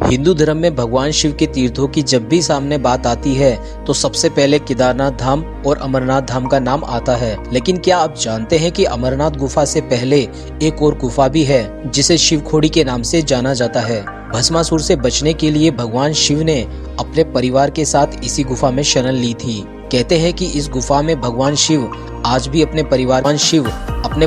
हिंदू धर्म में भगवान शिव के तीर्थों की जब भी सामने बात आती है तो सबसे पहले केदारनाथ धाम और अमरनाथ धाम का नाम आता है। लेकिन क्या आप जानते हैं कि अमरनाथ गुफा से पहले एक और गुफा भी है जिसे शिवखोड़ी के नाम से जाना जाता है। भस्मासुर से बचने के लिए भगवान शिव ने अपने परिवार के साथ इसी गुफा में शरण ली थी। कहते हैं कि इस गुफा में भगवान शिव आज भी अपने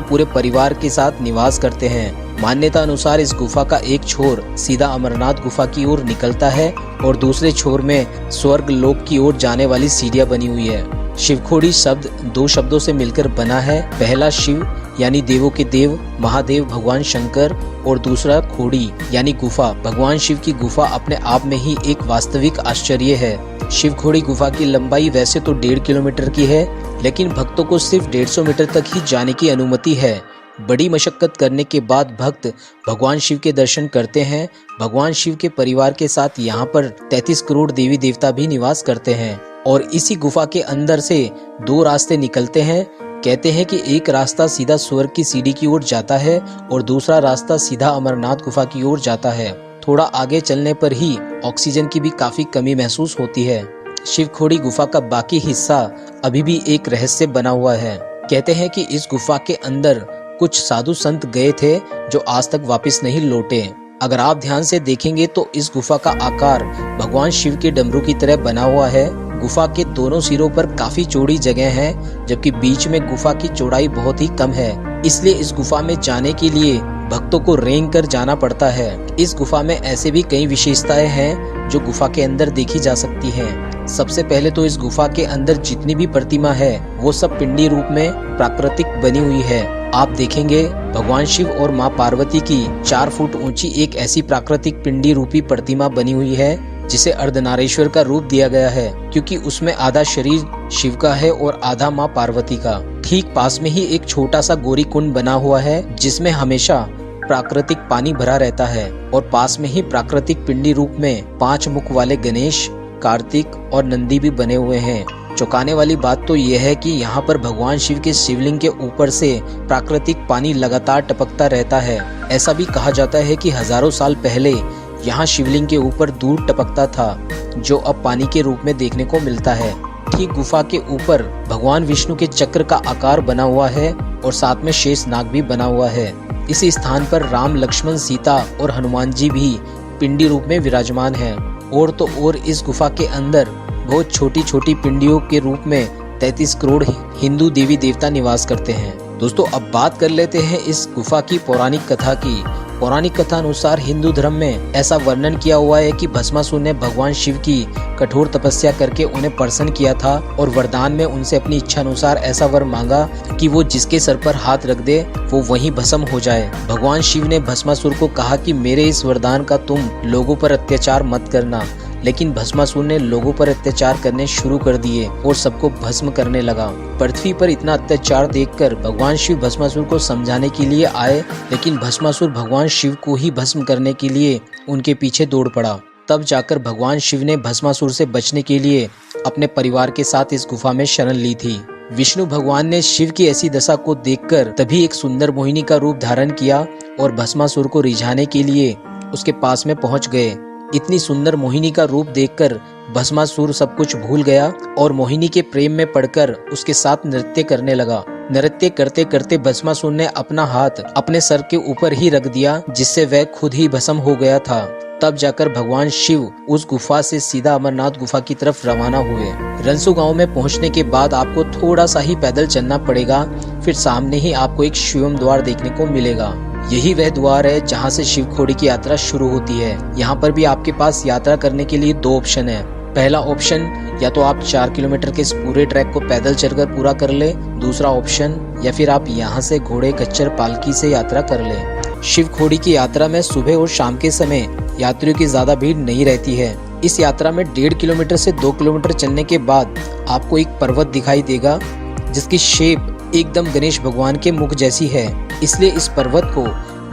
पूरे परिवार के साथ निवास करते हैं। मान्यता अनुसार इस गुफा का एक छोर सीधा अमरनाथ गुफा की ओर निकलता है और दूसरे छोर में स्वर्ग लोक की ओर जाने वाली सीढ़ियां बनी हुई है। शिवखोड़ी शब्द दो शब्दों से मिलकर बना है। पहला शिव यानी देवों के देव महादेव भगवान शंकर और दूसरा खोड़ी यानी गुफा। भगवान शिव की गुफा अपने आप में ही एक वास्तविक आश्चर्य है। शिवखोड़ी गुफा की लंबाई वैसे तो 1.5 किलोमीटर की है, लेकिन भक्तों को सिर्फ 150 मीटर तक ही जाने की अनुमति है। बड़ी मशक्कत करने के बाद भक्त भगवान शिव के दर्शन करते हैं। भगवान शिव के परिवार के साथ यहाँ पर 33 करोड़ देवी देवता भी निवास करते हैं और इसी गुफा के अंदर से 2 रास्ते निकलते हैं। कहते हैं कि एक रास्ता सीधा स्वर्ग की सीढ़ी की ओर जाता है और दूसरा रास्ता सीधा अमरनाथ गुफा की ओर जाता है। थोड़ा आगे चलने पर ही ऑक्सीजन की भी काफी कमी महसूस होती है। शिवखोड़ी गुफा का बाकी हिस्सा अभी भी एक रहस्य बना हुआ है। कहते हैं कि इस गुफा के अंदर कुछ साधु संत गए थे जो आज तक वापस नहीं लौटे। अगर आप ध्यान से देखेंगे तो इस गुफा का आकार भगवान शिव के डमरू की तरह बना हुआ है। गुफा के दोनों सिरों पर काफी चौड़ी जगह है, जबकि बीच में गुफा की चौड़ाई बहुत ही कम है। इसलिए इस गुफा में जाने के लिए भक्तों को रेंग कर जाना पड़ता है। इस गुफा में ऐसे भी कई विशेषताएं हैं जो गुफा के अंदर देखी जा सकती हैं। सबसे पहले तो इस गुफा के अंदर जितनी भी प्रतिमा है वो सब पिंडी रूप में प्राकृतिक बनी हुई है। आप देखेंगे भगवान शिव और माँ पार्वती की 4 फुट ऊंची एक ऐसी प्राकृतिक पिंडी रूपी प्रतिमा बनी हुई है जिसे अर्धनारीश्वर का रूप दिया गया है, क्योंकि उसमें आधा शरीर शिव का है और आधा माँ पार्वती का। ठीक पास में ही एक छोटा सा गौरी कुंड बना हुआ है जिसमें हमेशा प्राकृतिक पानी भरा रहता है और पास में ही प्राकृतिक पिंडी रूप में 5 मुख वाले गणेश, कार्तिक और नंदी भी बने हुए हैं। चौंकाने वाली बात तो यह है कि यहाँ पर भगवान शिव के शिवलिंग के ऊपर से प्राकृतिक पानी लगातार टपकता रहता है। ऐसा भी कहा जाता है कि हजारों साल पहले यहाँ शिवलिंग के ऊपर दूध टपकता था, जो अब पानी के रूप में देखने को मिलता है। ठीक गुफा के ऊपर भगवान विष्णु के चक्र का आकार बना हुआ है और साथ में शेष नाग भी बना हुआ है। इसी स्थान पर राम, लक्ष्मण, सीता और हनुमान जी भी पिंडी रूप में विराजमान हैं। और तो और इस गुफा के अंदर बहुत छोटी छोटी पिंडियों के रूप में 33 करोड़ हिंदू देवी देवता निवास करते हैं। दोस्तों, अब बात कर लेते हैं इस गुफा की पौराणिक कथा की। पौराणिक कथा अनुसार हिंदू धर्म में ऐसा वर्णन किया हुआ है कि भस्मासुर ने भगवान शिव की कठोर तपस्या करके उन्हें प्रसन्न किया था और वरदान में उनसे अपनी इच्छा अनुसार ऐसा वर मांगा कि वो जिसके सर पर हाथ रख दे वो वहीं भस्म हो जाए। भगवान शिव ने भस्मासुर को कहा कि मेरे इस वरदान का तुम लोगों पर अत्याचार मत करना, लेकिन भस्मासुर ने लोगों पर अत्याचार करने शुरू कर दिए और सबको भस्म करने लगा। पृथ्वी पर इतना अत्याचार देखकर भगवान शिव भस्मासुर को समझाने के लिए आए, लेकिन भस्मासुर भगवान शिव को ही भस्म करने के लिए उनके पीछे दौड़ पड़ा। तब जाकर भगवान शिव ने भस्मासुर से बचने के लिए अपने परिवार के साथ इस गुफा में शरण ली थी। विष्णु भगवान ने शिव की ऐसी दशा को देखकर तभी एक सुंदर मोहिनी का रूप धारण किया और भस्मासुर को रिझाने के लिए उसके पास में पहुंच गए। इतनी सुंदर मोहिनी का रूप देखकर भस्मासुर सब कुछ भूल गया और मोहिनी के प्रेम में पड़कर उसके साथ नृत्य करने लगा। नृत्य करते करते भस्मासुर ने अपना हाथ अपने सर के ऊपर ही रख दिया, जिससे वह खुद ही भस्म हो गया था। तब जाकर भगवान शिव उस गुफा से सीधा अमरनाथ गुफा की तरफ रवाना हुए। रंसू गांव में पहुंचने के बाद आपको थोड़ा सा ही पैदल चलना पड़ेगा, फिर सामने ही आपको एक शिवम द्वार देखने को मिलेगा। यही वह द्वार है जहां से शिवखोड़ी की यात्रा शुरू होती है। यहाँ पर भी आपके पास यात्रा करने के लिए 2 ऑप्शन है। पहला ऑप्शन, या तो आप 4 किलोमीटर के इस पूरे ट्रैक को पैदल चलकर पूरा कर ले। दूसरा ऑप्शन, या फिर आप यहाँ से घोड़े, खच्चर, पालकी से यात्रा कर ले। शिवखोड़ी की यात्रा में सुबह और शाम के समय यात्रियों की ज्यादा भीड़ नहीं रहती है। इस यात्रा में 1.5 किलोमीटर से 2 किलोमीटर चलने के बाद आपको एक पर्वत दिखाई देगा जिसकी शेप एकदम गणेश भगवान के मुख जैसी है, इसलिए इस पर्वत को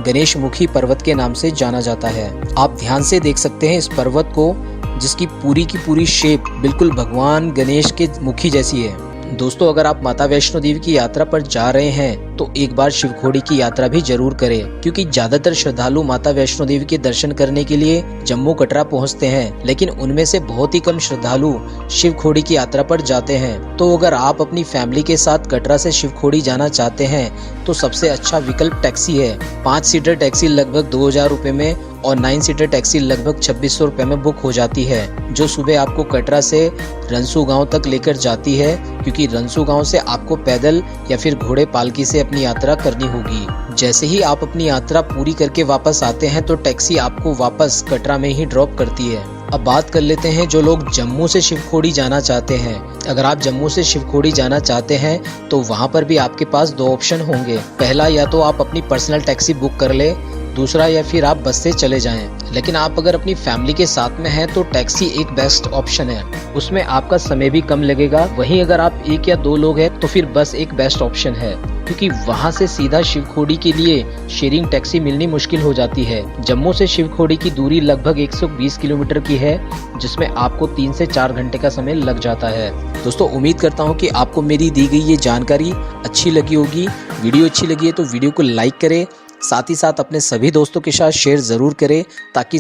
गणेश मुखी पर्वत के नाम से जाना जाता है। आप ध्यान से देख सकते हैं इस पर्वत को, जिसकी पूरी की पूरी शेप बिल्कुल भगवान गणेश के मुखी जैसी है। दोस्तों, अगर आप माता वैष्णो देवी की यात्रा पर जा रहे हैं तो एक बार शिवखोड़ी की यात्रा भी जरूर करें, क्योंकि ज्यादातर श्रद्धालु माता वैष्णो देवी के दर्शन करने के लिए जम्मू कटरा पहुंचते हैं, लेकिन उनमें से बहुत ही कम श्रद्धालु शिवखोड़ी की यात्रा पर जाते हैं। तो अगर आप अपनी फैमिली के साथ कटरा से शिवखोड़ी जाना चाहते हैं तो सबसे अच्छा विकल्प टैक्सी है। 5 सीटर टैक्सी लगभग 2000 रुपए में और 9 सीटर टैक्सी लगभग 2600 रुपए में बुक हो जाती है, जो सुबह आपको कटरा से रंसू गांव तक लेकर जाती है, क्योंकि रंसू गांव से आपको पैदल या फिर घोड़े पालकी से अपनी यात्रा करनी होगी। जैसे ही आप अपनी यात्रा पूरी करके वापस आते हैं तो टैक्सी आपको वापस कटरा में ही ड्रॉप करती है। अब बात कर लेते हैं जो लोग जम्मू से शिवखोड़ी जाना चाहते हैं। अगर आप जम्मू से शिवखोड़ी जाना चाहते हैं तो वहां पर भी आपके पास 2 ऑप्शन होंगे। पहला, या तो आप अपनी पर्सनल टैक्सी बुक कर ले, दूसरा या फिर आप बस से चले जाएं। लेकिन आप अगर अपनी फैमिली के साथ में हैं तो टैक्सी एक बेस्ट ऑप्शन है, उसमें आपका समय भी कम लगेगा। वहीं अगर आप 1 या 2 लोग हैं तो फिर बस एक बेस्ट ऑप्शन है, क्योंकि वहां से सीधा शिवखोड़ी के लिए शेयरिंग टैक्सी मिलनी मुश्किल हो जाती है। जम्मू से शिवखोड़ी की दूरी लगभग 120 किलोमीटर की है, जिसमें आपको 3 से 4 घंटे का समय लग जाता है। दोस्तों, उम्मीद करता हूँ कि आपको मेरी दी गई ये जानकारी अच्छी लगी होगी। वीडियो अच्छी लगी है तो वीडियो को लाइक करें, साथ ही साथ अपने सभी दोस्तों के साथ शेयर जरूर करें, ताकि